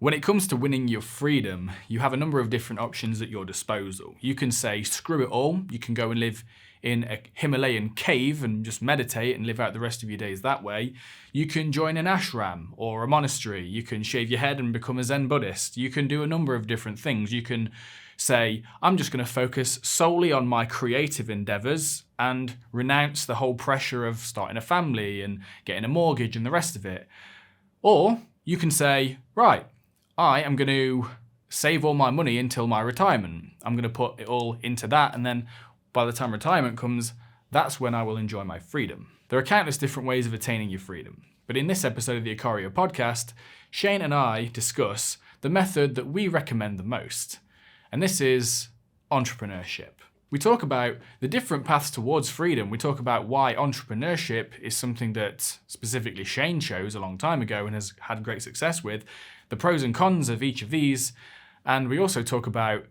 When it comes to winning your freedom, you have a number of different options at your disposal. You can say, screw it all. You can go and live in a Himalayan cave and just meditate and live out the rest of your days that way. You can join an ashram or a monastery. You can shave your head and become a Zen Buddhist. You can do a number of different things. You can say, I'm just going to focus solely on my creative endeavors and renounce the whole pressure of starting a family and getting a mortgage and the rest of it. Or you can say, right, I am going to save all my money until my retirement. I'm going to put it all into that, and then by the time retirement comes, that's when I will enjoy my freedom. There are countless different ways of attaining your freedom, but in this episode of the Ikario podcast, Shane and I discuss the method that we recommend the most, and this is entrepreneurship. We talk about the different paths towards freedom. We talk about why entrepreneurship is something that specifically Shane chose a long time ago and has had great success with, the pros and cons of each of these, and we also talk about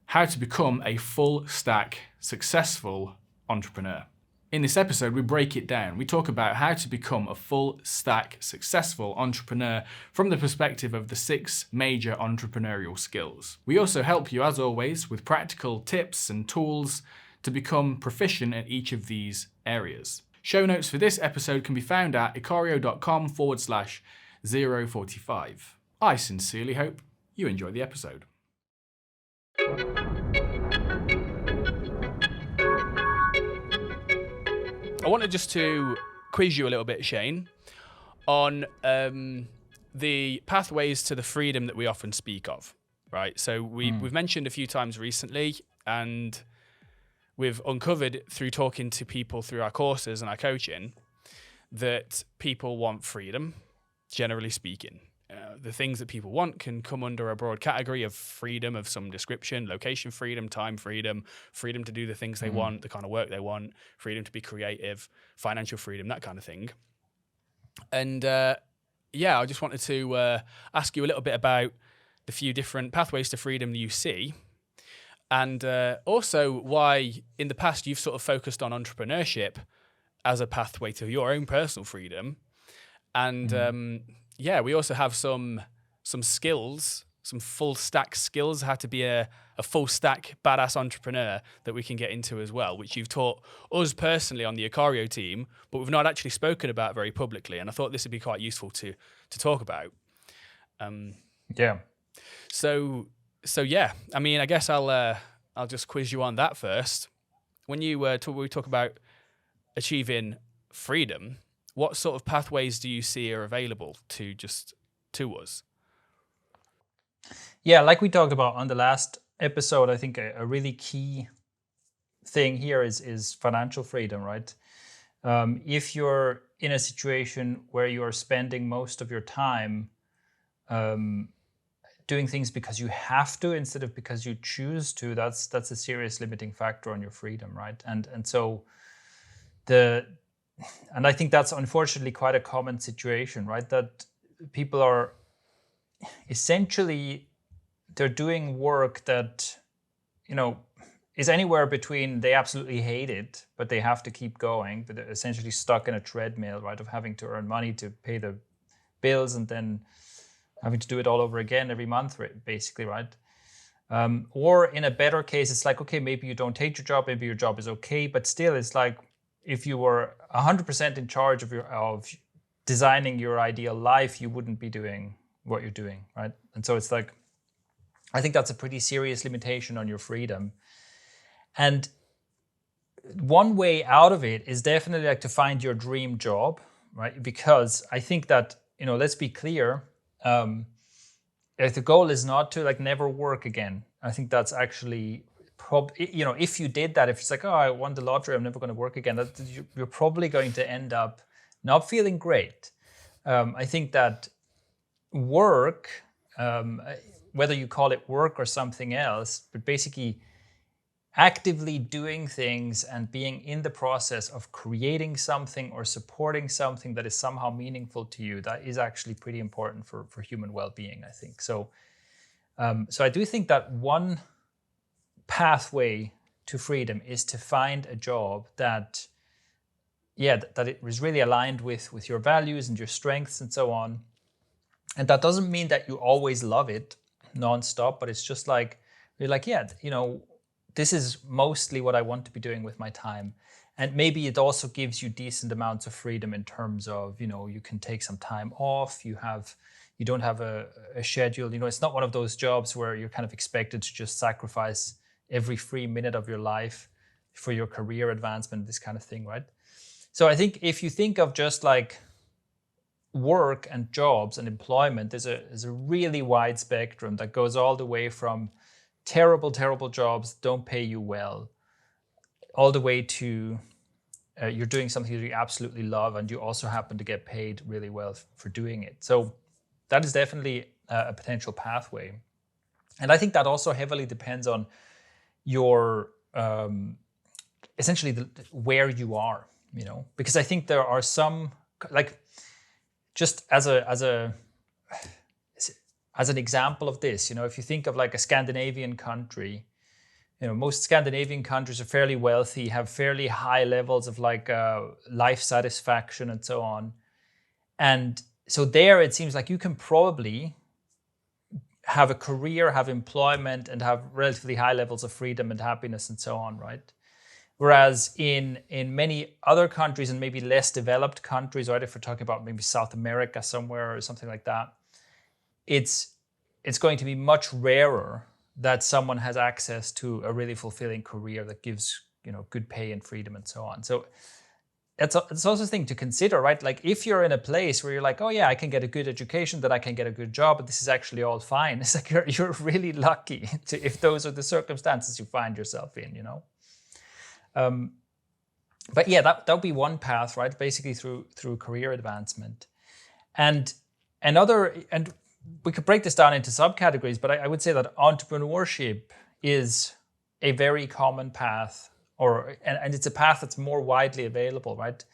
how to become a full stack successful entrepreneur. In this episode, we break it down. We talk about how to become a full stack successful entrepreneur from the perspective of the 6 major entrepreneurial skills. We also help you, as always, with practical tips and tools to become proficient at each of these areas. Show notes for this episode can be found at ikario.com/045. I sincerely hope you enjoy the episode. I wanted just to quiz you a little bit, Shane, on the pathways to the freedom that we often speak of, right? So we've mentioned a few times recently, and we've uncovered through talking to people through our courses and our coaching that people want freedom, generally speaking. The things that people want can come under a broad category of freedom of some description: location freedom, time freedom, freedom to do the things they want, the kind of work they want, freedom to be creative, financial freedom, that kind of thing. And I just wanted to ask you a little bit about the few different pathways to freedom that you see, and also why in the past you've sort of focused on entrepreneurship as a pathway to your own personal freedom. And we also have some skills, some full stack skills, how to be a full stack badass entrepreneur that we can get into as well, which you've taught us personally on the Ikario team, but we've not actually spoken about very publicly. And I thought this would be quite useful to talk about. So I mean, I guess I'll just quiz you on that first. When we talk about achieving freedom, what sort of pathways do you see are available to us? Yeah, like we talked about on the last episode, I think a really key thing here is financial freedom, right? If you're in a situation where you are spending most of your time doing things because you have to instead of because you choose to, that's a serious limiting factor on your freedom, right? And so I think that's unfortunately quite a common situation, right? That people are essentially, they're doing work that, is anywhere between they absolutely hate it, but they have to keep going, but they're essentially stuck in a treadmill, right? Of having to earn money to pay the bills and then having to do it all over again every month, basically, right? Or in a better case, it's like, okay, maybe you don't hate your job, maybe your job is okay, but still it's like, if you were 100% in charge of designing your ideal life, you wouldn't be doing what you're doing, right? And so it's like, I think that's a pretty serious limitation on your freedom. And one way out of it is definitely like to find your dream job, right? Because I think that, let's be clear, if the goal is not to like never work again, I think that's actually if you did that, if it's like, oh, I won the lottery, I'm never going to work again, you're probably going to end up not feeling great. I think that work, whether you call it work or something else, but basically actively doing things and being in the process of creating something or supporting something that is somehow meaningful to you, that is actually pretty important for human well-being, I think. So I do think that one pathway to freedom is to find a job that it was really aligned with your values and your strengths and so on. And that doesn't mean that you always love it nonstop, but it's just like, you're like, yeah, this is mostly what I want to be doing with my time. And maybe it also gives you decent amounts of freedom in terms of, you can take some time off. You don't have a schedule. It's not one of those jobs where you're kind of expected to just sacrifice every free minute of your life for your career advancement, this kind of thing, right? So I think if you think of just like work and jobs and employment, there's a really wide spectrum that goes all the way from terrible jobs don't pay you well, all the way to you're doing something that you absolutely love and you also happen to get paid really well for doing it. So that is definitely a potential pathway. And I think that also heavily depends on your essentially where you are, because I think there are some, like, just as an example of this, if you think of like a Scandinavian country, most Scandinavian countries are fairly wealthy, have fairly high levels of like life satisfaction and so on. And so there it seems like you can probably have a career, have employment, and have relatively high levels of freedom and happiness and so on, right? Whereas in many other countries and maybe less developed countries, right, if we're talking about maybe South America somewhere or something like that, it's going to be much rarer that someone has access to a really fulfilling career that gives, good pay and freedom and so on. So it's also a thing to consider, right? Like if you're in a place where you're like, oh yeah, I can get a good education, that I can get a good job, but this is actually all fine. It's like you're really lucky if those are the circumstances you find yourself in, But yeah, that would be one path, right? Basically through career advancement. And we could break this down into subcategories, but I would say that entrepreneurship is a very common path, and it's a path that's more widely available, right?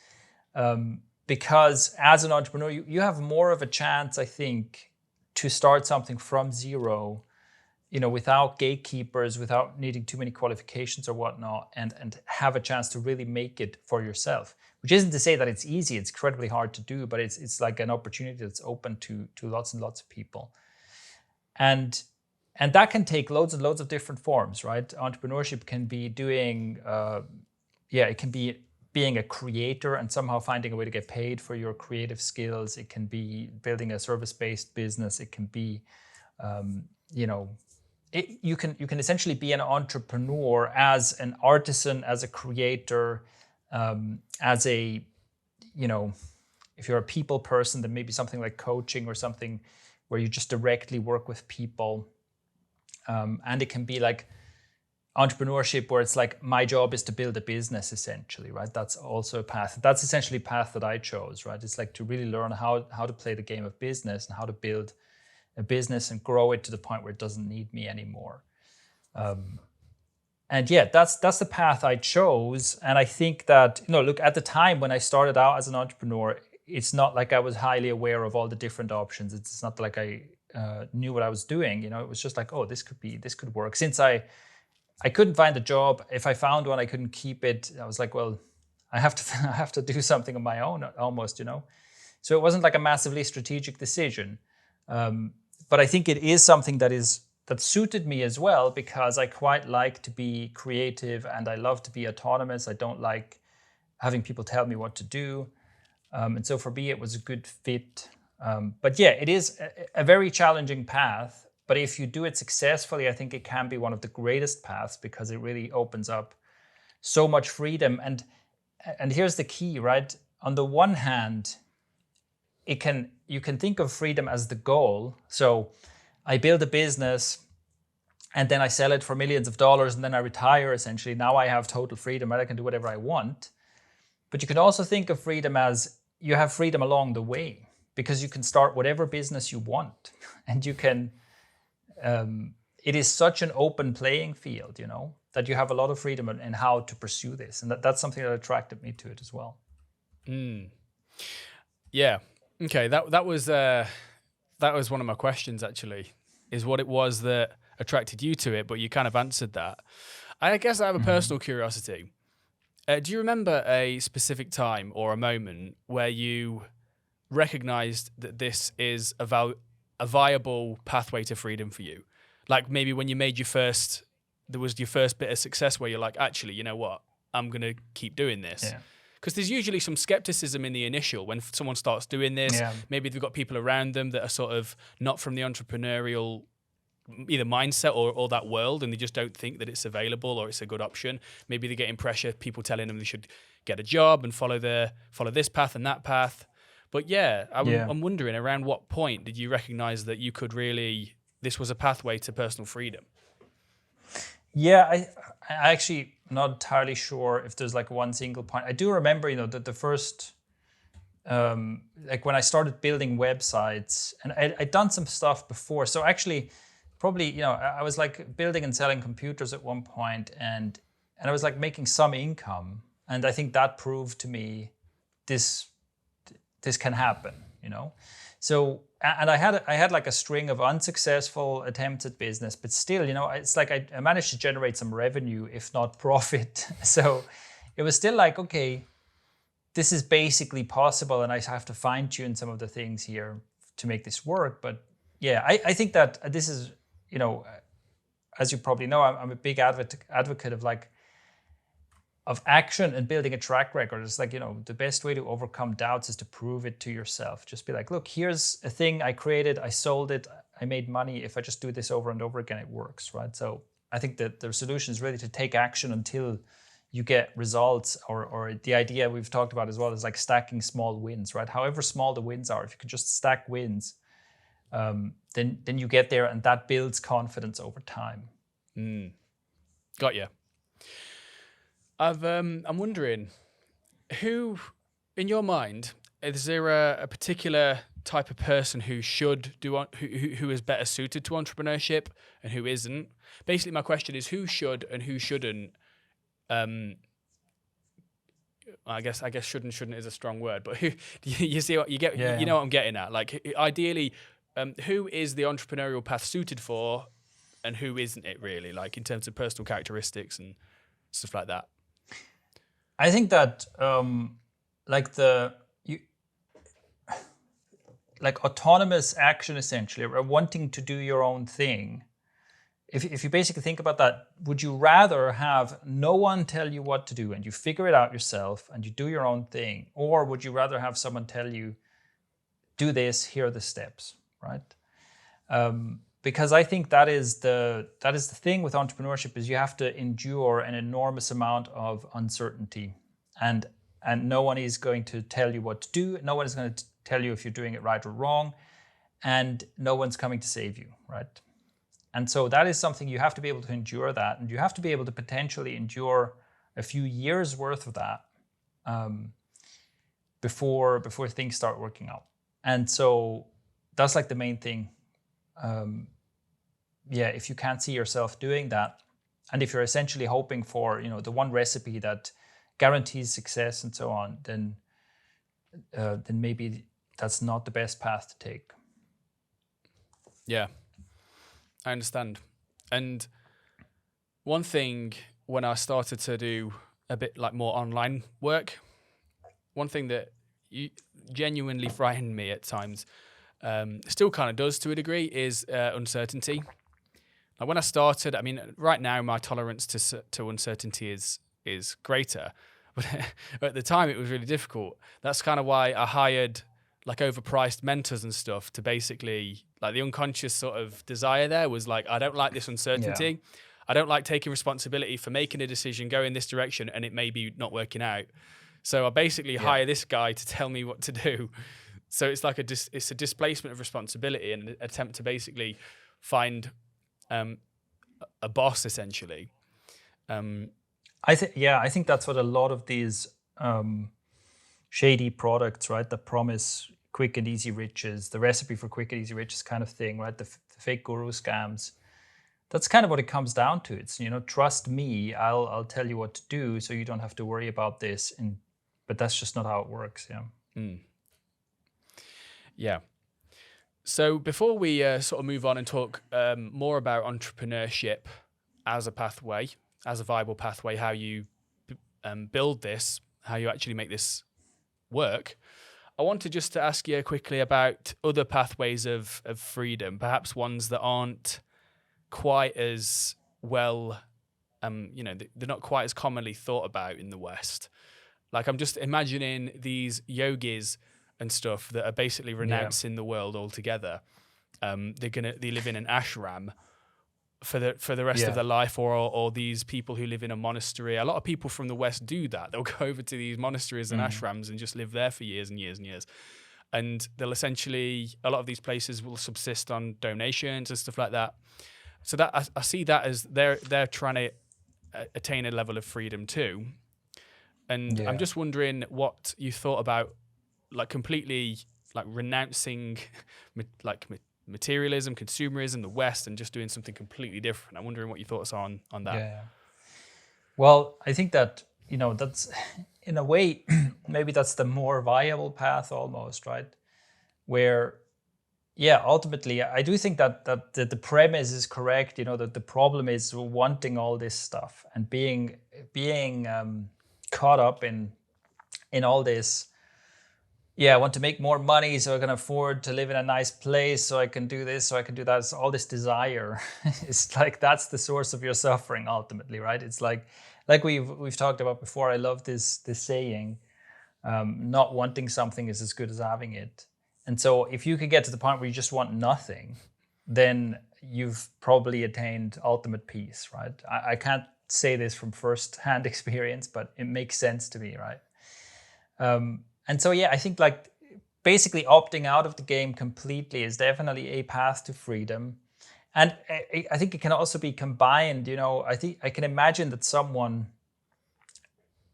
Because as an entrepreneur, you have more of a chance, I think, to start something from zero, without gatekeepers, without needing too many qualifications or whatnot, and have a chance to really make it for yourself. Which isn't to say that it's easy, it's incredibly hard to do, but it's like an opportunity that's open to lots and lots of people. And that can take loads and loads of different forms, right? Entrepreneurship can be doing, it can be being a creator and somehow finding a way to get paid for your creative skills. It can be building a service-based business. It can be, you can essentially be an entrepreneur as an artisan, as a creator, as a, if you're a people person, then maybe something like coaching or something where you just directly work with people. And it can be like entrepreneurship where it's like, my job is to build a business essentially, right? That's also a path. That's essentially a path that I chose, right? It's like to really learn how to play the game of business and how to build a business and grow it to the point where it doesn't need me anymore. And yeah, that's the path I chose. And I think that, look, at the time when I started out as an entrepreneur, it's not like I was highly aware of all the different options. It's not like I knew what I was doing. It was just like, oh, this could work. Since I couldn't find a job, if I found one, I couldn't keep it. I was like, well, I have to do something on my own almost, So it wasn't like a massively strategic decision. But I think it is something that suited me as well, because I quite like to be creative and I love to be autonomous. I don't like having people tell me what to do. And so for me, it was a good fit. But yeah, it is a very challenging path. But if you do it successfully, I think it can be one of the greatest paths because it really opens up so much freedom. And here's the key, right? On the one hand, you can think of freedom as the goal. So I build a business and then I sell it for millions of dollars and then I retire essentially. Now I have total freedom, right? I can do whatever I want. But you can also think of freedom as you have freedom along the way, because you can start whatever business you want. And you can, it is such an open playing field, that you have a lot of freedom in how to pursue this. And that's something that attracted me to it as well. Yeah. Okay. That was one of my questions actually, is what it was that attracted you to it, but you kind of answered that. I guess I have a personal curiosity. Do you remember a specific time or a moment where you recognized that this is a a viable pathway to freedom for you? Like maybe when you made there was your first bit of success where you're like, actually, you know what? I'm going to keep doing this. Yeah. Because there's usually some skepticism in the initial when someone starts doing this. Yeah. Maybe they've got people around them that are sort of not from the entrepreneurial either mindset or that world, and they just don't think that it's available or it's a good option. Maybe they're getting pressure, people telling them they should get a job and follow this path and that path. But yeah, I'm wondering, around what point did you recognize that you could really, this was a pathway to personal freedom? Yeah, I actually not entirely sure if there's like one single point. I do remember, that the first, like when I started building websites, and I'd done some stuff before. So actually, probably, I was like building and selling computers at one point, and I was like making some income, and I think that proved to me this can happen, So, and I had like a string of unsuccessful attempts at business, but still, it's like I managed to generate some revenue, if not profit. So it was still like, okay, this is basically possible, and I have to fine tune some of the things here to make this work. But yeah, I think that this is, as you probably know, I'm a big advocate of like, of action and building a track record. It's like, the best way to overcome doubts is to prove it to yourself. Just be like, look, here's a thing I created, I sold it, I made money. If I just do this over and over again, it works, right? So I think that the solution is really to take action until you get results, or the idea we've talked about as well is like stacking small wins, right? However small the wins are, if you can just stack wins, then you get there, and that builds confidence over time. Got you. I'm wondering, who, in your mind, is there a particular type of person who should do who is better suited to entrepreneurship and who isn't? Basically, my question is, who should and who shouldn't. I guess shouldn't is a strong word, but who, you see what you get? Yeah. You know what I'm getting at. Like, ideally, who is the entrepreneurial path suited for, and who isn't it really? Like in terms of personal characteristics and stuff like that. I think that like autonomous action, essentially, or wanting to do your own thing. If you basically think about that, would you rather have no one tell you what to do and you figure it out yourself and you do your own thing, or would you rather have someone tell you, do this, here are the steps, right? Because I think that is the thing with entrepreneurship, is you have to endure an enormous amount of uncertainty, and no one is going to tell you what to do. No one is going to tell you if you're doing it right or wrong, and no one's coming to save you, right? And so that is something you have to be able to endure that, and you have to be able to potentially endure a few years worth of that before things start working out. And so that's like the main thing. If you can't see yourself doing that, and if you're essentially hoping for, the one recipe that guarantees success and so on, then maybe that's not the best path to take. Yeah, I understand. And one thing, when I started to do a bit like more online work, one thing that genuinely frightened me at times, still kind of does to a degree, is uncertainty. Like when I started, I mean, right now my tolerance to uncertainty is greater, but at the time it was really difficult. That's kind of why I hired like overpriced mentors and stuff to basically, like, the unconscious sort of desire there was like, I don't like this uncertainty. Yeah. I don't like taking responsibility for making a decision, going this direction, and it may be not working out. So I basically hire this guy to tell me what to do. So it's like it's a displacement of responsibility and an attempt to basically find a boss, essentially. I think that's what a lot of these shady products, right, that promise quick and easy riches, the recipe for quick and easy riches kind of thing, right, the fake guru scams. That's kind of what it comes down to. It's, trust me, I'll tell you what to do, so you don't have to worry about this. But that's just not how it works. Yeah. Yeah. So before we sort of move on and talk more about entrepreneurship as a pathway, as a viable pathway, how you build this, how you actually make this work, I wanted just to ask you quickly about other pathways of freedom, perhaps ones that aren't quite as well, they're not quite as commonly thought about in the West. Like, I'm just imagining these yogis and stuff that are basically renouncing the world altogether. They live in an ashram for the rest of their life, or these people who live in a monastery. A lot of people from the West do that. They'll go over to these monasteries and ashrams and just live there for years and years and years. And they'll essentially, a lot of these places will subsist on donations and stuff like that. So that I see that as they're trying to attain a level of freedom too. And I'm just wondering what you thought about, like, completely like renouncing materialism, consumerism, the West, and just doing something completely different. I'm wondering what your thoughts are on that. Yeah. Well, I think that, that's in a way, maybe that's the more viable path almost, right? Where, ultimately, I do think that the premise is correct, that the problem is wanting all this stuff and being caught up in all this. I want to make more money so I can afford to live in a nice place, so I can do this, so I can do that. It's all this desire. It's like that's the source of your suffering ultimately, right? It's like we've talked about before. I love this saying, not wanting something is as good as having it. And so if you could get to the point where you just want nothing, then you've probably attained ultimate peace, right? I can't say this from first-hand experience, but it makes sense to me, right? And so, I think like basically opting out of the game completely is definitely a path to freedom. And I think it can also be combined, I think I can imagine that someone,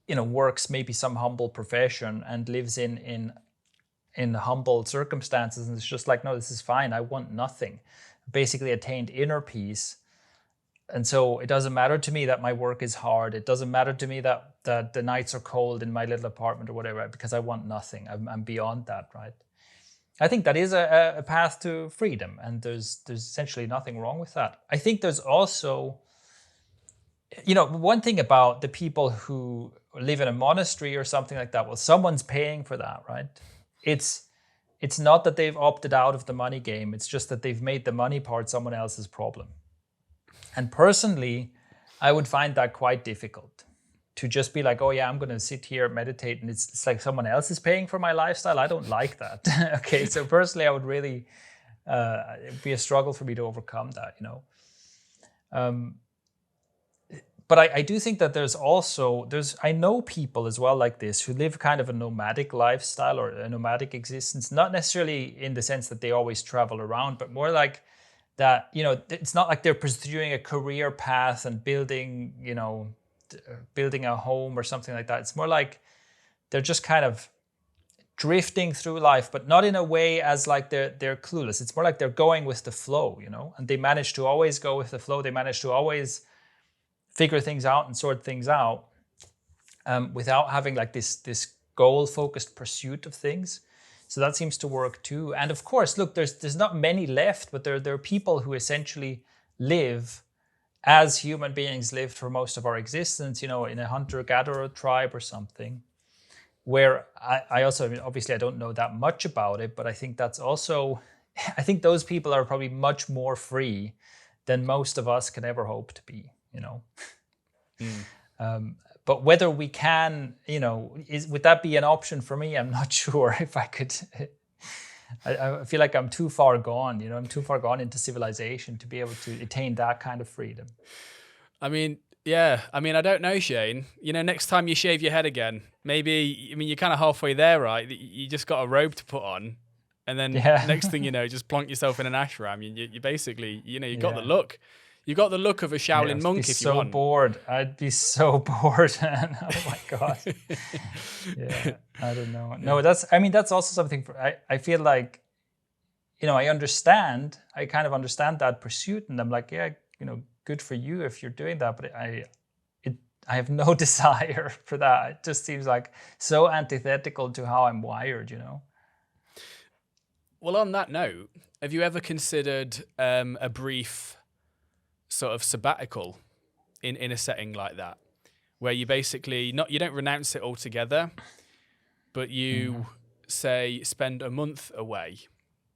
works maybe some humble profession and lives in humble circumstances. And it's just like, no, this is fine. I want nothing. Basically attained inner peace. And so it doesn't matter to me that my work is hard. It doesn't matter to me that the nights are cold in my little apartment or whatever, because I want nothing. I'm beyond that, right? I think that is a path to freedom, and there's essentially nothing wrong with that. I think there's also, one thing about the people who live in a monastery or something like that, well, someone's paying for that, right? It's not that they've opted out of the money game. It's just that they've made the money part someone else's problem. And personally, I would find that quite difficult to just be like, oh yeah, I'm going to sit here, meditate, and it's like someone else is paying for my lifestyle. I don't like that. Okay, so personally, I would really, it'd be a struggle for me to overcome that, But I do think that I know people as well like this who live kind of a nomadic lifestyle or a nomadic existence, not necessarily in the sense that they always travel around, but more like that, it's not like they're pursuing a career path and building a home or something like that. It's more like they're just kind of drifting through life, but not in a way as like they're clueless. It's more like they're going with the flow, and they manage to always go with the flow. They manage to always figure things out and sort things out without having like this goal-focused pursuit of things. So that seems to work too. And of course, look, there's not many left, but there are people who essentially live as human beings lived for most of our existence, in a hunter-gatherer tribe or something, where I also, obviously I don't know that much about it, but I think that's also, I think those people are probably much more free than most of us can ever hope to be, But whether we can, would that be an option for me? I'm not sure if I could. I feel like I'm too far gone, I'm too far gone into civilization to be able to attain that kind of freedom. I mean, I don't know, Shane. Next time you shave your head again, maybe, you're kind of halfway there, right? You just got a robe to put on. And then next thing you know, just plonk yourself in an ashram. You basically, you've got the look. You got the look of a Shaolin monk if you want. I'd be so bored. I'd be so bored. Oh my God. Yeah, I don't know. No, that's also something I feel like, I kind of understand that pursuit, and I'm like, yeah, good for you if you're doing that, but I have no desire for that. It just seems like so antithetical to how I'm wired, Well, on that note, have you ever considered a brief sort of sabbatical in a setting like that, where you basically you don't renounce it altogether, but you say, spend a month away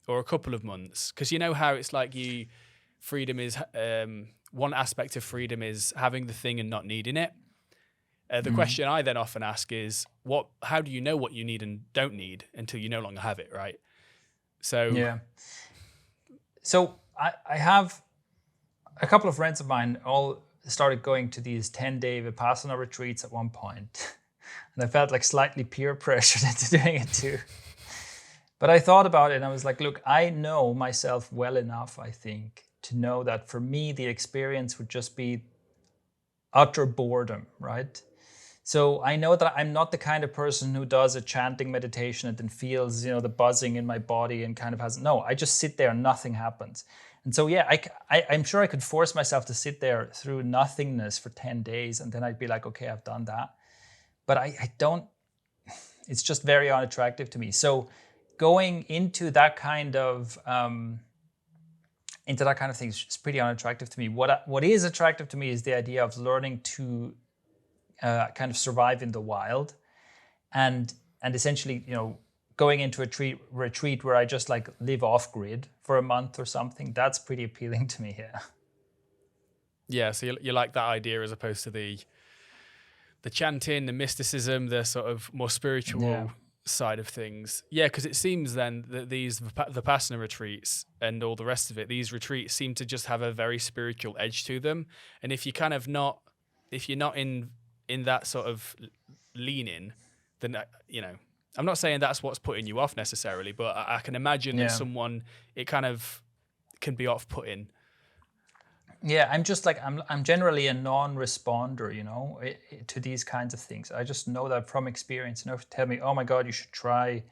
or a couple of months, because you know how it's like freedom is, one aspect of freedom is having the thing and not needing it. The question I then often ask is, how do you know what you need and don't need until you no longer have it, right? So Yeah. So I have a couple of friends of mine all started going to these 10-day Vipassana retreats at one point. And I felt like slightly peer pressured into doing it too. But I thought about it and I was like, look, I know myself well enough, I think, to know that for me, the experience would just be utter boredom, right? So I know that I'm not the kind of person who does a chanting meditation and then feels, the buzzing in my body and kind of I just sit there and nothing happens. And so, yeah, I'm sure I could force myself to sit there through nothingness for 10 days and then I'd be like, okay, I've done that. But I don't, it's just very unattractive to me. So going into that kind of thing is just pretty unattractive to me. What is attractive to me is the idea of learning to kind of survive in the wild, and essentially, going into a retreat where I just like live off grid for a month or something. That's pretty appealing to me. Yeah. Yeah. So you like that idea as opposed to the chanting, the mysticism, the sort of more spiritual side of things. Yeah, because it seems then that these Vipassana retreats and all the rest of it, these retreats seem to just have a very spiritual edge to them. And if you're not in that sort of leaning, then I'm not saying that's what's putting you off necessarily, but I can imagine that someone, it kind of can be off-putting. Yeah, I'm just like I'm generally a non-responder, to these kinds of things. I just know that from experience. If you tell me, oh my God, you should try,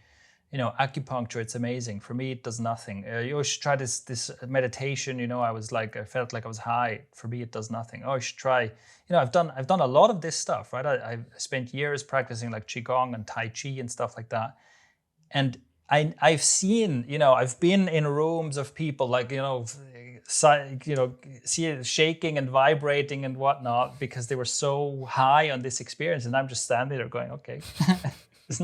acupuncture. It's amazing. For me, it does nothing. You should try this meditation. I felt like I was high. For me, it does nothing. Oh, you should try. I've done a lot of this stuff, right? I've spent years practicing like qigong and tai chi and stuff like that, and I've seen, I've been in rooms of people like, see it shaking and vibrating and whatnot because they were so high on this experience, and I'm just standing there going, okay, there's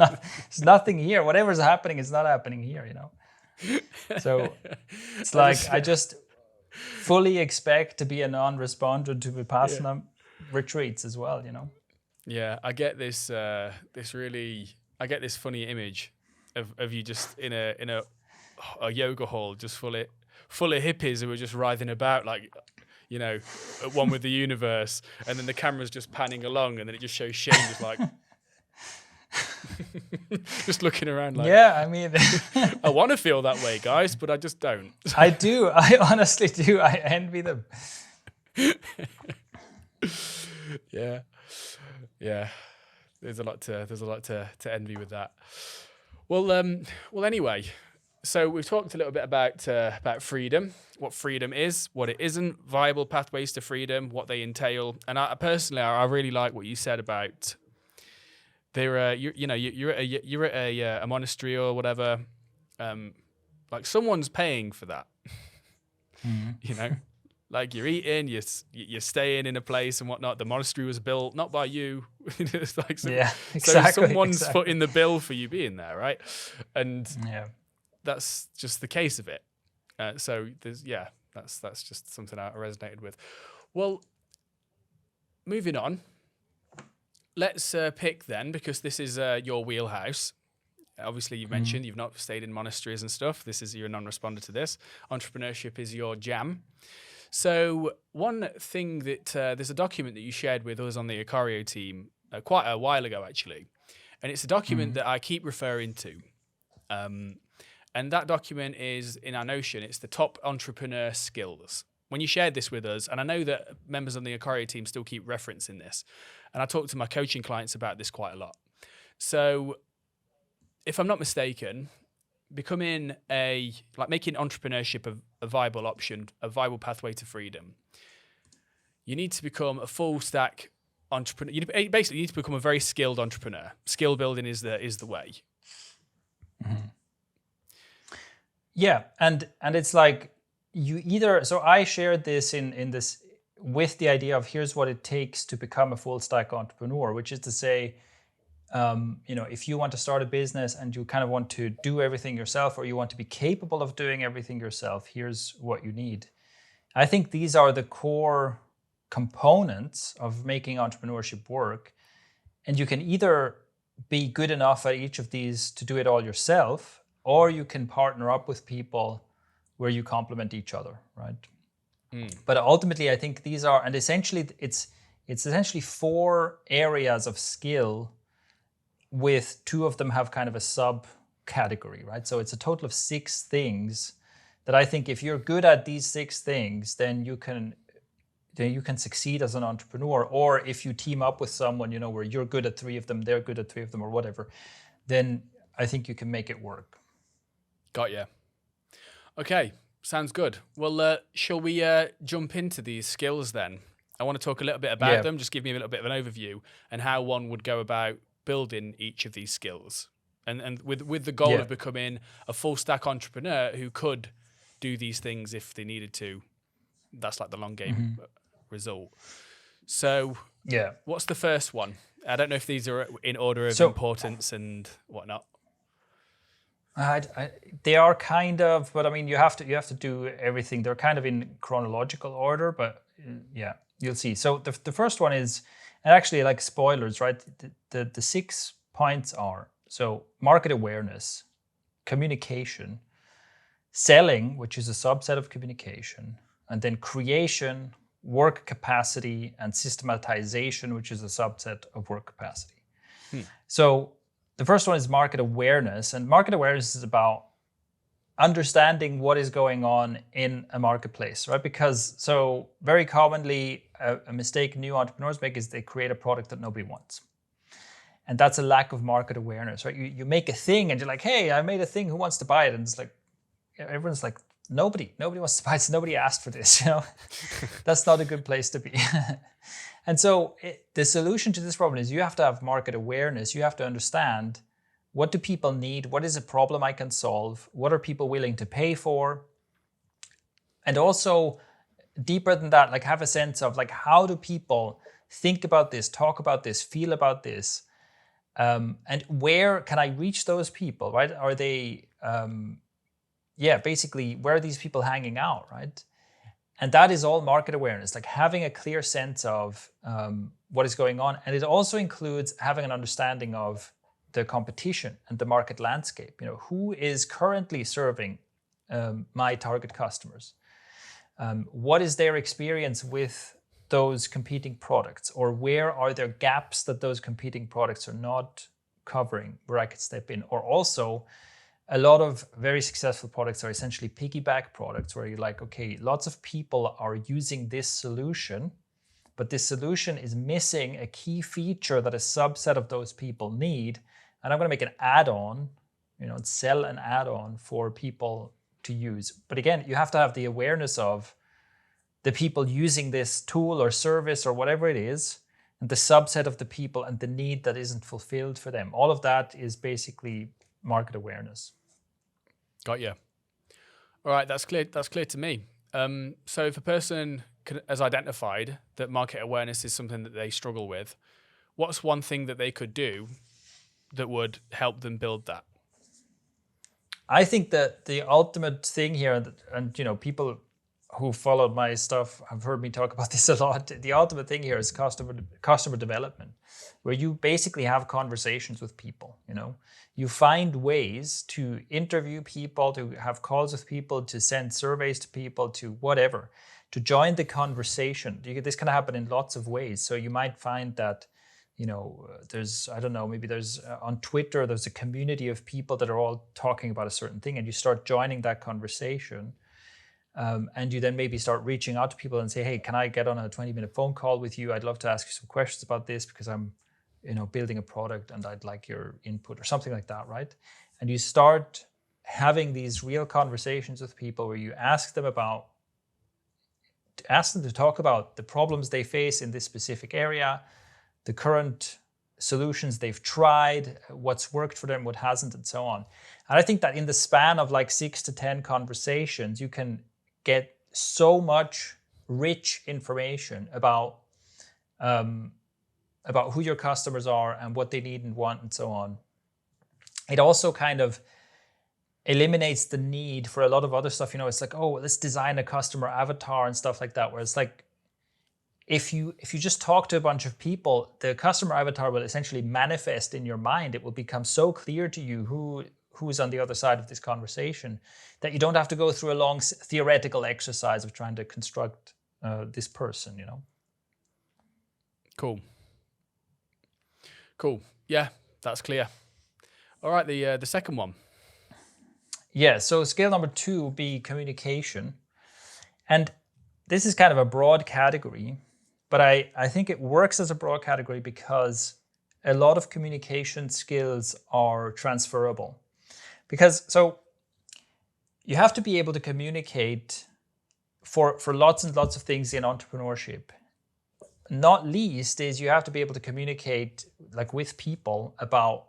nothing here. Whatever's happening is not happening here, So it's like I just fully expect to be a non-responder to Vipassana retreats as well, Yeah, I get this. I get this funny image of you just in a yoga hall, just full of hippies who are just writhing about like, at one with the universe, and then the camera's just panning along, and then it just shows Shane just like, just looking around like, yeah, I mean, I want to feel that way, guys, but I just don't. I do. I honestly do. I envy them. Yeah. There's a lot to envy with that. Well, anyway, so we've talked a little bit about freedom, what freedom is, what it isn't, viable pathways to freedom, what they entail, and I personally really like what you said about you're at a monastery or whatever, like someone's paying for that, Like you're eating, you're staying in a place and whatnot. The monastery was built not by you. It's like exactly. So someone's footing the bill for you being there, right? And that's just the case of it. So that's just something I resonated with. Well, moving on. Let's pick then, because this is your wheelhouse. Obviously, you've mentioned you've not stayed in monasteries and stuff. You're a non-responder to this. Entrepreneurship is your jam. So one thing that there's a document that you shared with us on the Ikario team quite a while ago, actually. And it's a document that I keep referring to. And that document is in our Notion. It's the top entrepreneur skills. When you shared this with us, and I know that members on the Ikario team still keep referencing this, and I talk to my coaching clients about this quite a lot. So if I'm not mistaken, making entrepreneurship a viable option, a viable pathway to freedom, you need to become a full stack entrepreneur. You basically need to become a very skilled entrepreneur. Skill building is the way. Mm-hmm. Yeah, and it's like you either. So I shared this in this with the idea of here's what it takes to become a full stack entrepreneur, which is to say, if you want to start a business and you kind of want to do everything yourself, or you want to be capable of doing everything yourself, here's what you need. I think these are the core components of making entrepreneurship work. And you can either be good enough at each of these to do it all yourself, or you can partner up with people where you complement each other, right? But ultimately, I think these are, and essentially, it's essentially 4 areas of skill, with 2 of them have kind of a subcategory, right? So it's a total of 6 things that I think if you're good at these 6 things, then you can succeed as an entrepreneur. Or if you team up with someone, where you're good at 3 of them, they're good at 3 of them, or whatever, then I think you can make it work. Got you. Okay, sounds good. Well, shall we jump into these skills then? I want to talk a little bit about them. Just give me a little bit of an overview and how one would go about building each of these skills, and with the goal of becoming a full stack entrepreneur who could do these things if they needed to. That's like the long game result. So, what's the first one? I don't know if these are in order of importance and whatnot. They are kind of, but I mean, you have to do everything. They're kind of in chronological order, but you'll see. So the first one is, and actually, like, spoilers, right? The 6 points are, so market awareness, communication, selling, which is a subset of communication, and then creation, work capacity, and systematization, which is a subset of work capacity. So the first one is market awareness, and market awareness is about understanding what is going on in a marketplace, right? Because so very commonly a mistake new entrepreneurs make is they create a product that nobody wants. And that's a lack of market awareness, right? You make a thing and you're like, hey, I made a thing, who wants to buy it? And it's like, everyone's like, nobody wants to buy it, so nobody asked for this, That's not a good place to be. And so the solution to this problem is you have to have market awareness. You have to understand, what do people need? What is a problem I can solve? What are people willing to pay for? And also, deeper than that, like, have a sense of, like, how do people think about this, talk about this, feel about this? And where can I reach those people, right? Are they, basically, where are these people hanging out, right? And that is all market awareness, like having a clear sense of what is going on. And it also includes having an understanding of the competition and the market landscape. Who is currently serving my target customers? What is their experience with those competing products? Or where are there gaps that those competing products are not covering, where I could step in? Or also, a lot of very successful products are essentially piggyback products, where you're like, okay, lots of people are using this solution, but this solution is missing a key feature that a subset of those people need. And I'm going to make an add-on, and sell an add-on for people to use. But again, you have to have the awareness of the people using this tool or service or whatever it is, and the subset of the people and the need that isn't fulfilled for them. All of that is basically market awareness. Got you. All right, that's clear. That's clear to me. So if a person has identified that market awareness is something that they struggle with, what's one thing that they could do that would help them build that? I think that the ultimate thing here, and people who followed my stuff have heard me talk about this a lot. The ultimate thing here is customer development, where you basically have conversations with people. You find ways to interview people, to have calls with people, to send surveys to people, to whatever, to join the conversation. This can happen in lots of ways. So you might find that, there's, I don't know, maybe there's on Twitter, there's a community of people that are all talking about a certain thing, and you start joining that conversation. And you then maybe start reaching out to people and say, hey, can I get on a 20-minute phone call with you? I'd love to ask you some questions about this because I'm, building a product and I'd like your input, or something like that, right? And you start having these real conversations with people where you ask them to talk about the problems they face in this specific area, the current solutions they've tried, what's worked for them, what hasn't, and so on. And I think that in the span of like 6 to 10 conversations, you can get so much rich information about about who your customers are and what they need and want and so on, it also kind of eliminates the need for a lot of other stuff. You know, it's like, oh, let's design a customer avatar and stuff like that, where it's like, if you just talk to a bunch of people, the customer avatar will essentially manifest in your mind. It will become so clear to you who's on the other side of this conversation that you don't have to go through a long theoretical exercise of trying to construct this person, you know. Cool. Yeah, that's clear. All right, the second one. Yeah, so skill number 2 would be communication. And this is kind of a broad category, but I think it works as a broad category because a lot of communication skills are transferable. Because so you have to be able to communicate for lots and lots of things in entrepreneurship. Not least is you have to be able to communicate like with people about,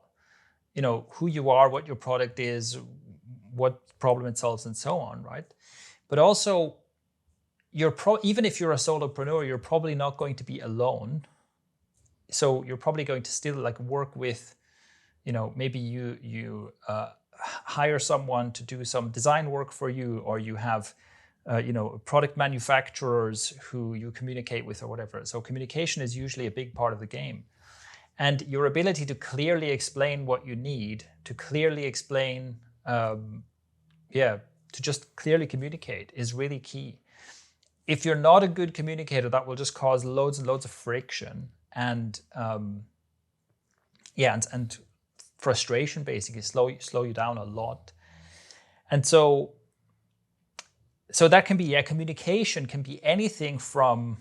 you know, who you are, what your product is, what problem it solves, and so on, right? But also, even if you're a solopreneur, you're probably not going to be alone. So you're probably going to still like work with, you know, maybe you hire someone to do some design work for you, or you have you know, product manufacturers who you communicate with or whatever. So communication is usually a big part of the game. And your ability to clearly explain what you need, to clearly explain, to just clearly communicate is really key. If you're not a good communicator, that will just cause loads and loads of friction and and frustration, basically slow you down a lot. And so that can be, communication can be anything from,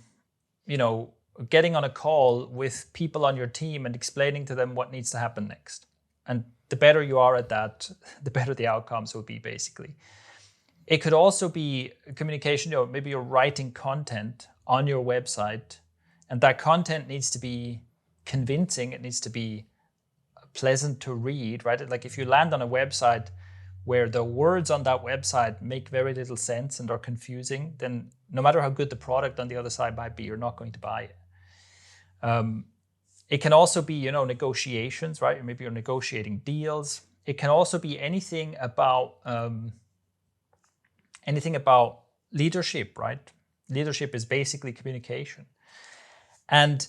you know, getting on a call with people on your team and explaining to them what needs to happen next. And the better you are at that, the better the outcomes will be, basically. It could also be communication, you know, maybe you're writing content on your website, and that content needs to be convincing, it needs to be pleasant to read, right? Like if you land on a website where the words on that website make very little sense and are confusing, then no matter how good the product on the other side might be, you're not going to buy it. It can also be, you know, negotiations, right? Maybe you're negotiating deals. It can also be anything about leadership, right? Leadership is basically communication. And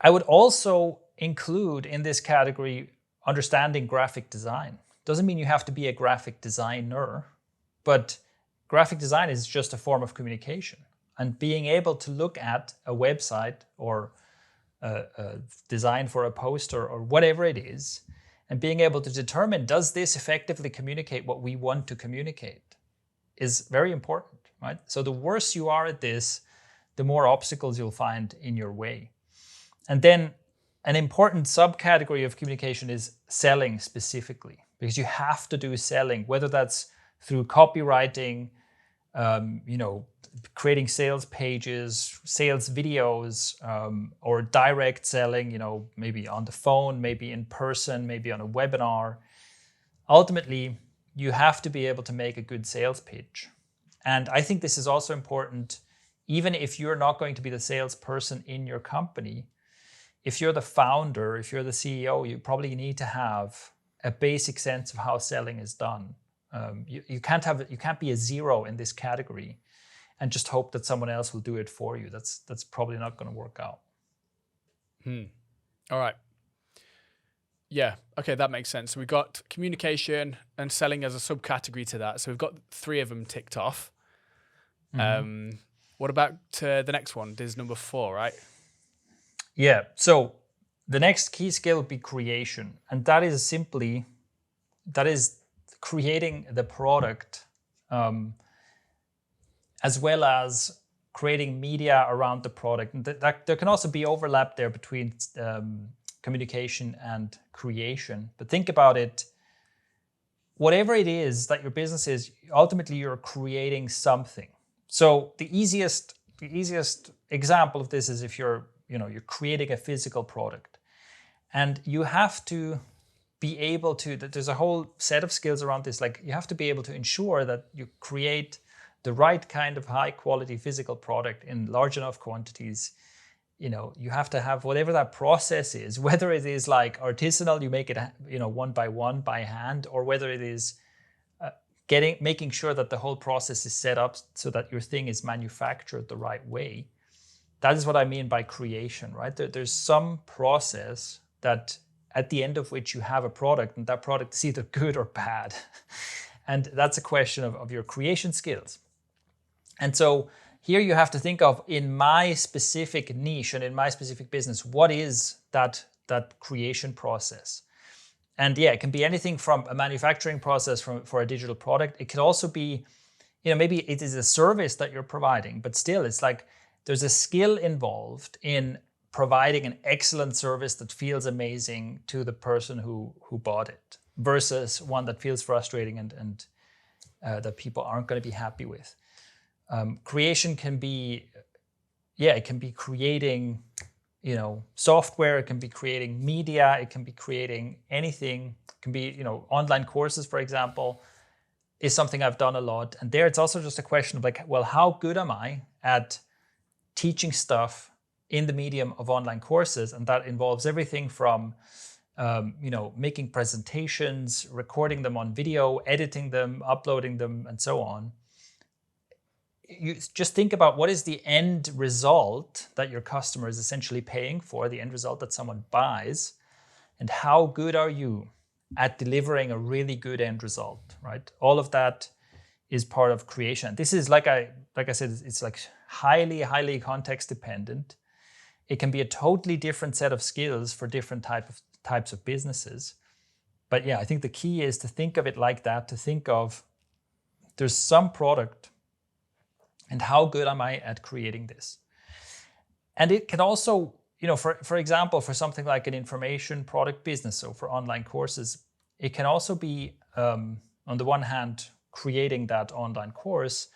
I would also include in this category understanding graphic design. Doesn't mean you have to be a graphic designer, but graphic design is just a form of communication. And being able to look at a website or a design for a poster or whatever it is, and being able to determine, does this effectively communicate what we want to communicate, is very important, right? So the worse you are at this, the more obstacles you'll find in your way. And then an important subcategory of communication is selling specifically, because you have to do selling, whether that's through copywriting, you know, creating sales pages, sales videos, or direct selling, you know, maybe on the phone, maybe in person, maybe on a webinar. Ultimately, you have to be able to make a good sales pitch. And I think this is also important, even if you're not going to be the salesperson in your company. If you're the founder, if you're the CEO, you probably need to have a basic sense of how selling is done. You can't be a zero in this category and just hope that someone else will do it for you. That's probably not going to work out. All right. Yeah. Okay, that makes sense. So we've got communication and selling as a subcategory to that. So we've got 3 of them ticked off. Mm-hmm. What about the next one? There's number 4, right? Yeah. So the next key skill would be creation. And that is creating the product, as well as creating media around the product. And that there can also be overlap there between communication and creation. But think about it. Whatever it is that your business is, ultimately you're creating something. So the easiest example of this is if you're creating a physical product, and you have to be able to, there's a whole set of skills around this. Like you have to be able to ensure that you create the right kind of high quality physical product in large enough quantities you have to have whatever that process is, whether it is like artisanal, you make it, one by one by hand, or whether it is making sure that the whole process is set up so that your thing is manufactured the right way. That is what I mean by creation, right? There's some process that at the end of which you have a product, and that product is either good or bad. And that's a question of your creation skills. And so here you have to think of, in my specific niche and in my specific business, what is that creation process? And yeah, it can be anything from a manufacturing process for a digital product. It can also be, maybe it is a service that you're providing, but still it's like there's a skill involved in providing an excellent service that feels amazing to the person who bought it, versus one that feels frustrating and that people aren't going to be happy with. Creation can be, it can be creating, software, it can be creating media, it can be creating anything. It can be, online courses, for example, is something I've done a lot. And there it's also just a question of like, well, how good am I at teaching stuff in the medium of online courses? And that involves everything from, making presentations, recording them on video, editing them, uploading them, and so on. You just think about what is the end result that your customer is essentially paying for, the end result that someone buys, and how good are you at delivering a really good end result, right? All of that is part of creation. This is like I said, it's like highly, highly context dependent. It can be a totally different set of skills for different types of businesses. But yeah, I think the key is to think of it like that, to think of there's some product, and how good am I at creating this? And it can also, for example, for something like an information product business, so for online courses, it can also be, on the one hand, creating that online course.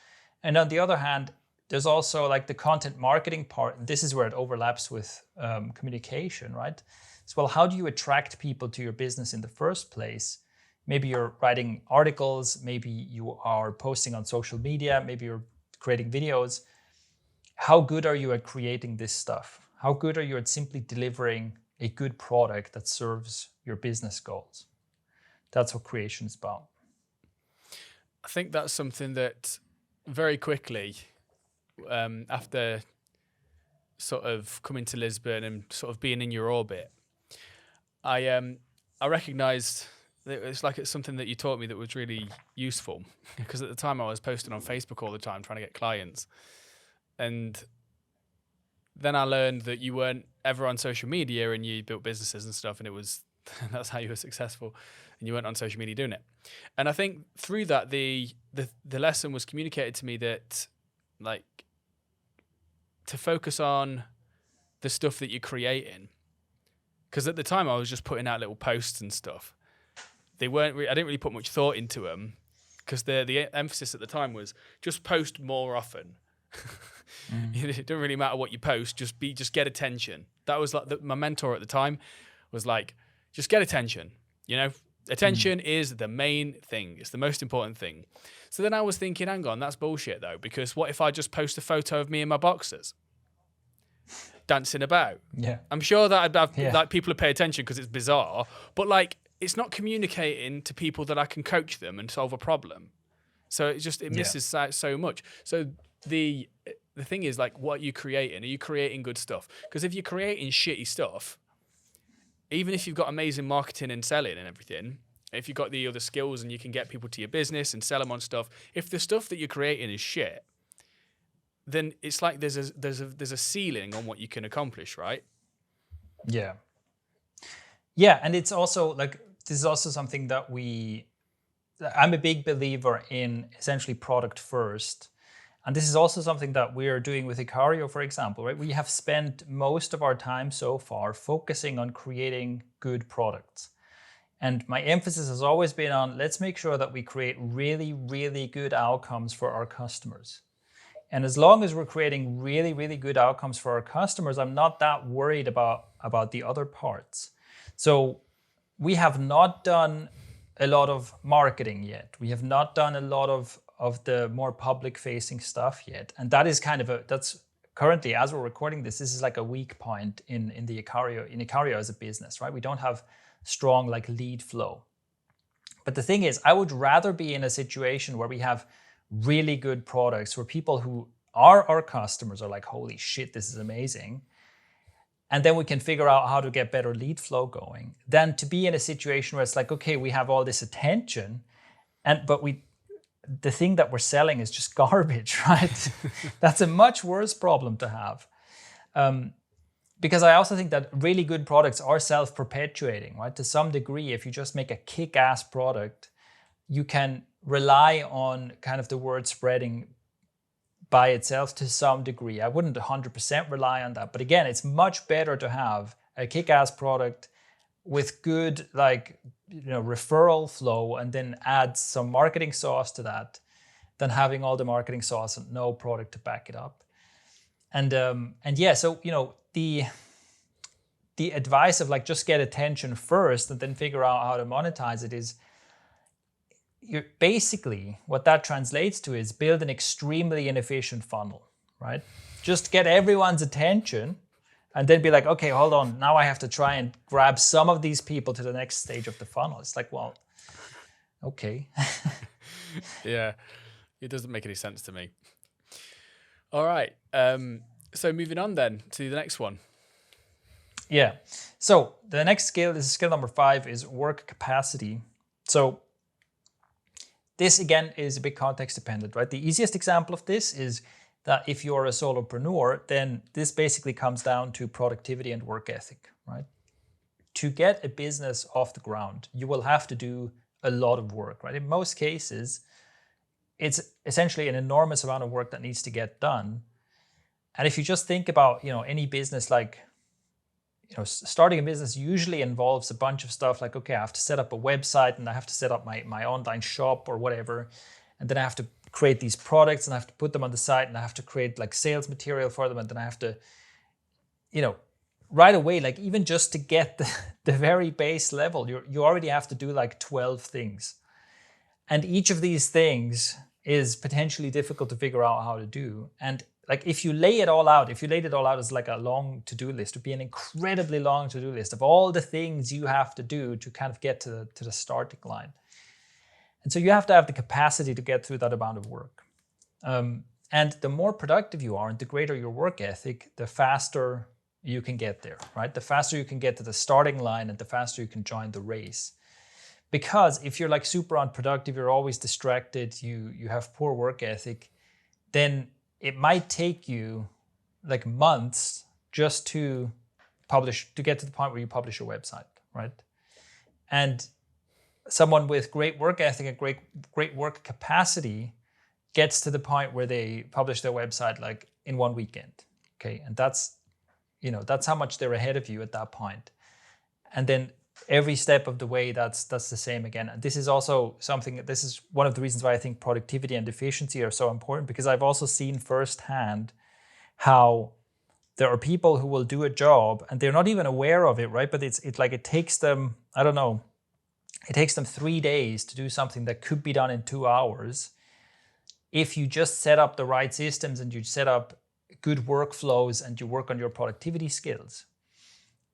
And on the other hand, there's also like the content marketing part. This is where it overlaps with communication, right? So, well, how do you attract people to your business in the first place? Maybe you're writing articles, maybe you are posting on social media, maybe you're creating videos. How good are you at creating this stuff? How good are you at simply delivering a good product that serves your business goals? That's what creation is about. I think that's something that very quickly, after sort of coming to Lisbon and sort of being in your orbit, I recognised that it's something that you taught me that was really useful, because at the time I was posting on Facebook all the time trying to get clients. And then I learned that you weren't ever on social media and you built businesses and stuff, and it was that's how you were successful, and you weren't on social media doing it. And I think through that the lesson was communicated to me that, like, to focus on the stuff that you're creating, because at the time I was just putting out little posts and stuff. I didn't really put much thought into them, because the emphasis at the time was just post more often. It didn't really matter what you post, just get attention. That was like my mentor at the time was like, just get attention. Attention is the main thing. It's the most important thing. So then I was thinking, hang on, that's bullshit though, because what if I just post a photo of me in my boxers dancing about? Yeah, I'm sure that I'd have like people would pay attention because it's bizarre, but like, it's not communicating to people that I can coach them and solve a problem. So it misses so much. So the thing is, like, what are you creating? Are you creating good stuff? Because if you're creating shitty stuff, even if you've got amazing marketing and selling and everything, if you've got the other skills and you can get people to your business and sell them on stuff, if the stuff that you're creating is shit, then it's like there's a ceiling on what you can accomplish, right? Yeah. Yeah, and it's also like, this is also something that I'm a big believer in, essentially product first. And this is also something that we are doing with Ikario, for example, right? We have spent most of our time so far focusing on creating good products. And my emphasis has always been on, let's make sure that we create really, really good outcomes for our customers. And as long as we're creating really, really good outcomes for our customers, I'm not that worried about the other parts. So we have not done a lot of marketing yet. We have not done a lot of the more public-facing stuff yet. And that is that's currently, as we're recording this is like a weak point in ikario as a business, right? We don't have strong like lead flow. But the thing is, I would rather be in a situation where we have really good products, where people who are our customers are like, holy shit, this is amazing. And then we can figure out how to get better lead flow going, than to be in a situation where it's like, okay, we have all this attention, but the thing that we're selling is just garbage, right? That's a much worse problem to have. Because I also think that really good products are self-perpetuating, right? To some degree, if you just make a kick-ass product, you can rely on kind of the word spreading by itself to some degree. I wouldn't 100% rely on that. But again, it's much better to have a kick-ass product with good referral flow and then add some marketing sauce to that than having all the marketing sauce and no product to back it up. And yeah, so the advice of like just get attention first and then figure out how to monetize it is, you're basically what that translates to is build an extremely inefficient funnel, right? Just get everyone's attention and then be like, okay, hold on, now I have to try and grab some of these people to the next stage of the funnel. It's like, well, okay. Yeah, it doesn't make any sense to me. All right, so moving on then to the next one. Yeah, so the next skill, this is skill number 5, is work capacity. So this again is a bit context dependent, right? The easiest example of this is that if you're a solopreneur, then this basically comes down to productivity and work ethic, right? To get a business off the ground, you will have to do a lot of work, right? In most cases, it's essentially an enormous amount of work that needs to get done. And if you just think about, any business, like, starting a business usually involves a bunch of stuff like, okay, I have to set up a website and I have to set up my online shop or whatever. And then I have to create these products and I have to put them on the site and I have to create like sales material for them. And then I have to, right away, like even just to get the very base level, you already have to do like 12 things. And each of these things is potentially difficult to figure out how to do. And like if you laid it all out as like a long to-do list, it would be an incredibly long to-do list of all the things you have to do to kind of get to the starting line. And so you have to have the capacity to get through that amount of work. And the more productive you are and the greater your work ethic, the faster you can get there, right? The faster you can get to the starting line and the faster you can join the race. Because if you're like super unproductive, you're always distracted, you have poor work ethic, then it might take you like months just to get to the point where you publish your website, right? And someone with great work ethic and great work capacity gets to the point where they publish their website like in one weekend, okay? And that's how much they're ahead of you at that point. And then every step of the way, that's the same again. And this is also this is one of the reasons why I think productivity and efficiency are so important, because I've also seen firsthand how there are people who will do a job and they're not even aware of it, right? But it's like it takes them, it takes them 3 days to do something that could be done in 2 hours. If you just set up the right systems and you set up good workflows and you work on your productivity skills.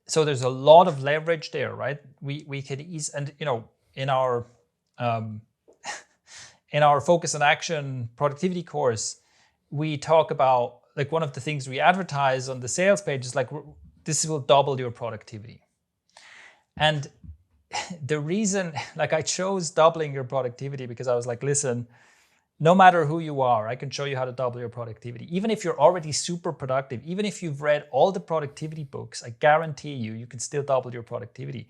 So there's a lot of leverage there, right? We could in our in our focus on action productivity course, we talk about like one of the things we advertise on the sales page is like, this will double your productivity. And the reason, like I chose doubling your productivity because I was like, listen, no matter who you are, I can show you how to double your productivity. Even if you're already super productive, even if you've read all the productivity books, I guarantee you can still double your productivity.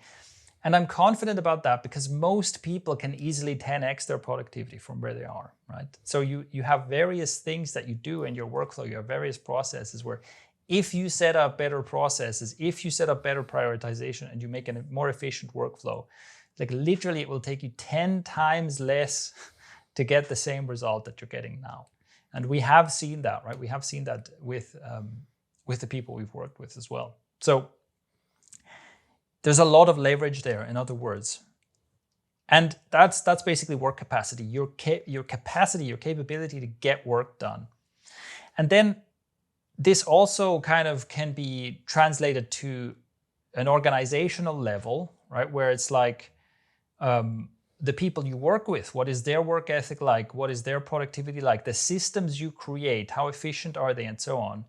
And I'm confident about that because most people can easily 10x their productivity from where they are, right? So you have various things that you do in your workflow. You have various processes where if you set up better processes, if you set up better prioritization and you make a more efficient workflow, like literally it will take you 10 times less to get the same result that you're getting now. And we have seen that, right? We have seen that with the people we've worked with as well. So there's a lot of leverage there, in other words. And that's basically work capacity, your capacity, your capability to get work done. And then this also kind of can be translated to an organizational level, right? Where it's like the people you work with, what is their work ethic like? What is their productivity like? The systems you create, how efficient are they, and so on.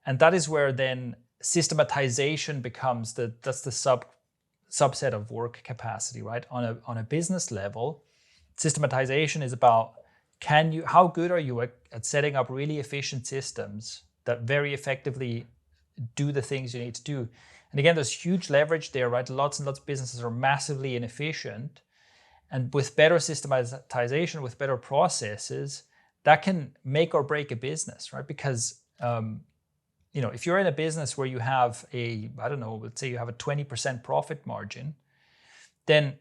And that is where then systematization becomes that's the subset of work capacity, right? On a business level, systematization is about how good are you at setting up really efficient systems that very effectively do the things you need to do. And again, there's huge leverage there, right? Lots and lots of businesses are massively inefficient. And with better systematization, with better processes, that can make or break a business, right? Because if you're in a business where you have let's say you have a 20% profit margin, then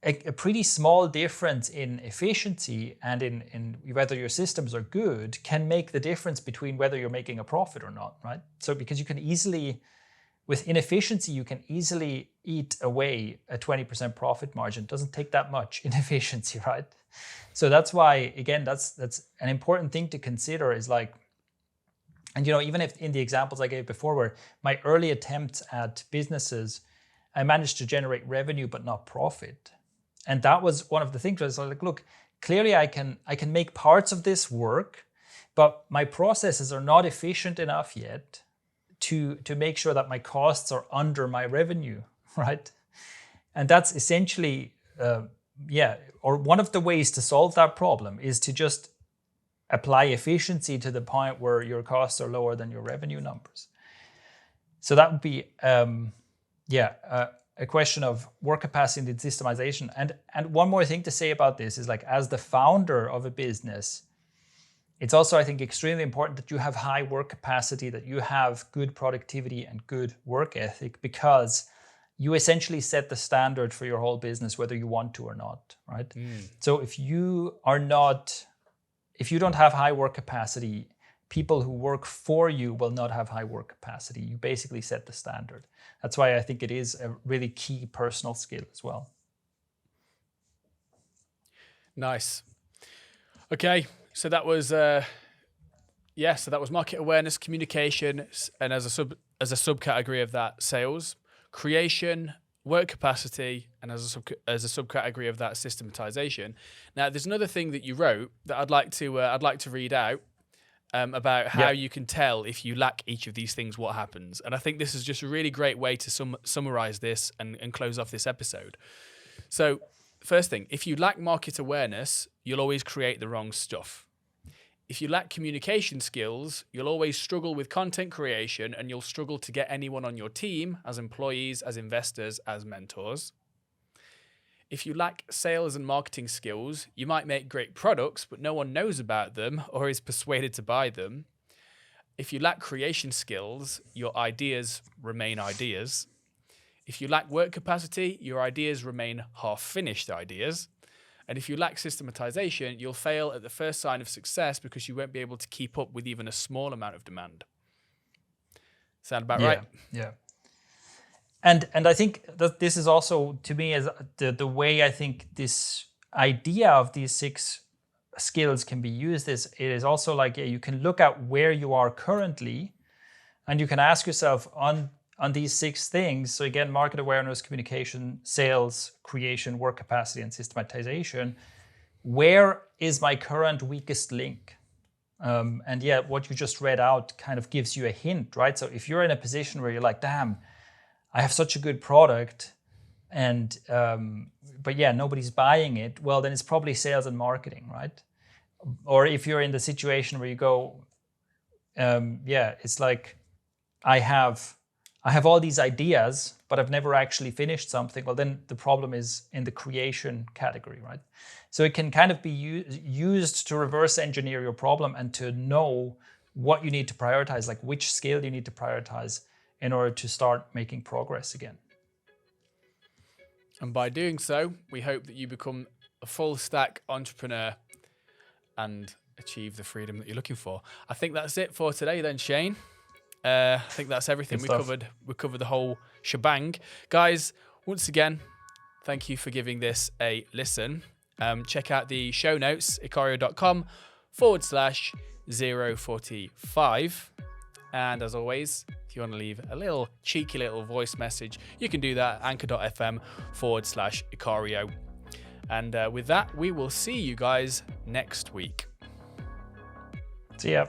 a pretty small difference in efficiency and in whether your systems are good can make the difference between whether you're making a profit or not, right? So because you can easily, with inefficiency, you can easily eat away a 20% profit margin. It doesn't take that much inefficiency, right? So that's why, again, that's an important thing to consider is like, and even if in the examples I gave before, where my early attempts at businesses, I managed to generate revenue but not profit. And that was one of the things. I was like, look, clearly I can make parts of this work, but my processes are not efficient enough yet to make sure that my costs are under my revenue, right? And that's essentially, or one of the ways to solve that problem is to just apply efficiency to the point where your costs are lower than your revenue numbers. So that would be, a question of work capacity and systemization. And one more thing to say about this is like, as the founder of a business, it's also, I think, extremely important that you have high work capacity, that you have good productivity and good work ethic, because you essentially set the standard for your whole business, whether you want to or not, right? So if you don't have high work capacity, people who work for you will not have high work capacity. You basically set the standard. That's why I think it is a really key personal skill as well. Nice. Okay, so that was market awareness, communication, and as a subcategory of that, sales, creation, work capacity, and as a subcategory of that, systematization. Now, there's another thing that you wrote that I'd like to read out about how you can tell if you lack each of these things, what happens. And I think this is just a really great way to summarize this and close off this episode. So, first thing, if you lack market awareness, you'll always create the wrong stuff. If you lack communication skills, you'll always struggle with content creation, and you'll struggle to get anyone on your team as employees, as investors, as mentors. If you lack sales and marketing skills, you might make great products, but no one knows about them or is persuaded to buy them. If you lack creation skills, your ideas remain ideas. If you lack work capacity, your ideas remain half-finished ideas. And if you lack systematization, you'll fail at the first sign of success because you won't be able to keep up with even a small amount of demand. Sound about right? Yeah. And I think that this is also, to me, as the way I think this idea of these 6 skills can be used is, it is also like, you can look at where you are currently, and you can ask yourself on these 6 things. So again, market awareness, communication, sales, creation, work capacity, and systematization. Where is my current weakest link? And what you just read out kind of gives you a hint, right? So if you're in a position where you're like, damn, I have such a good product, and but nobody's buying it, well, then it's probably sales and marketing, right? Or if you're in the situation where you go, it's like, I have all these ideas, but I've never actually finished something. Well, then the problem is in the creation category, right? So it can kind of be used to reverse engineer your problem and to know what you need to prioritize, like which skill you need to prioritize in order to start making progress again. And by doing so, we hope that you become a full stack entrepreneur and achieve the freedom that you're looking for. I think that's it for today then, Shane. I think that's everything. We covered the whole shebang. Guys, once again, thank you for giving this a listen. Check out the show notes, ikario.com/045. And as always, if you want to leave a little cheeky little voice message, you can do that at anchor.fm/ikario. And with that, we will see you guys next week. See ya.